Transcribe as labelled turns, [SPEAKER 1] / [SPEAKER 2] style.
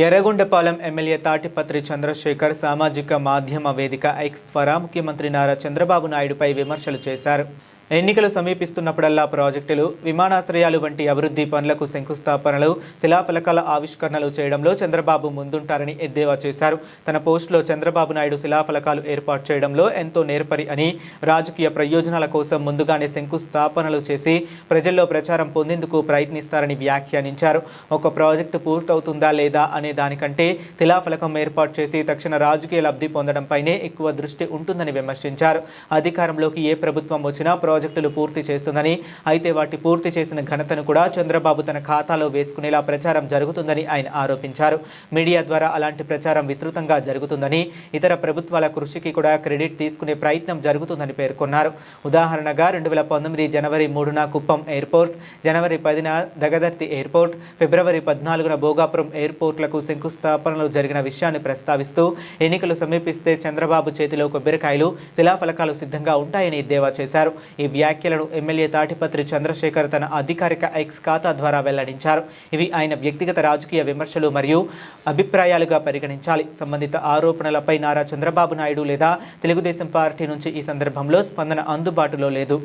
[SPEAKER 1] Yerragondapalem MLA Tadipatri Chandrasekhar సామాజిక మాధ్యమ వేదిక ఎక్స్ ద్వారా ముఖ్యమంత్రి నారా చంద్రబాబు నాయుడుపై విమర్శలు చేశారు. ఎన్నికలు సమీపిస్తున్నప్పుడల్లా ప్రాజెక్టులు, విమానాశ్రయాలు వంటి అభివృద్ధి పనులకు శంకుస్థాపనలు, శిలాఫలకాల ఆవిష్కరణలు చేయడంలో చంద్రబాబు ముందుంటారని ఎద్దేవా చేశారు. తన పోస్టులో చంద్రబాబు నాయుడు శిలాఫలకాలు ఏర్పాటు చేయడంలో ఎంతో నేర్పరి అని, రాజకీయ ప్రయోజనాల కోసం ముందుగానే శంకుస్థాపనలు చేసి ప్రజల్లో ప్రచారం పొందేందుకు ప్రయత్నిస్తారని వ్యాఖ్యానించారు. ఒక ప్రాజెక్టు పూర్తవుతుందా లేదా అనే దానికంటే శిలాఫలకం ఏర్పాటు చేసి తక్షణ రాజకీయ లబ్ధి పొందడంపైనే ఎక్కువ దృష్టి ఉంటుందని విమర్శించారు. అధికారంలోకి ఏ ప్రభుత్వం వచ్చినా ప్రాజెక్టులు పూర్తి చేస్తుందని, అయితే వాటి పూర్తి చేసిన ఘనతను కూడా చంద్రబాబు తన ఖాతాలో వేసుకునేలా ప్రచారం జరుగుతుందని ఆయన ఆరోపించారు. మీడియా ద్వారా అలాంటి ప్రచారం విస్తృతంగా జరుగుతుందని, ఇతర ప్రభుత్వాల కృషికి కూడా క్రెడిట్ తీసుకునే ప్రయత్నం జరుగుతుందని పేర్కొన్నారు. ఉదాహరణగా 2019 జనవరి 3న కుప్పం ఎయిర్పోర్ట్, జనవరి 10న దగదర్తి ఎయిర్పోర్ట్, ఫిబ్రవరి 14న భోగాపురం ఎయిర్పోర్ట్లకు శంకుస్థాపనలు జరిగిన విషయాన్ని ప్రస్తావిస్తూ ఎన్నికలు సమీపిస్తే చంద్రబాబు చేతిలో కొబ్బరికాయలు, శిలాఫలకాలు సిద్ధంగా ఉంటాయని ఎద్దేవా చేశారు. ఈ వ్యాఖ్యలను ఎమ్మెల్యే తాటిపత్రి చంద్రశేఖర్ తన అధికారిక ఎక్స్ ఖాతా ద్వారా వెల్లడించారు. ఇవి ఆయన వ్యక్తిగత రాజకీయ విమర్శలు మరియు అభిప్రాయాలుగా పరిగణించాలి. సంబంధిత ఆరోపణలపై నారా చంద్రబాబు నాయుడు లేదా తెలుగుదేశం పార్టీ నుంచి ఈ సందర్భంలో స్పందన అందుబాటులో లేదు.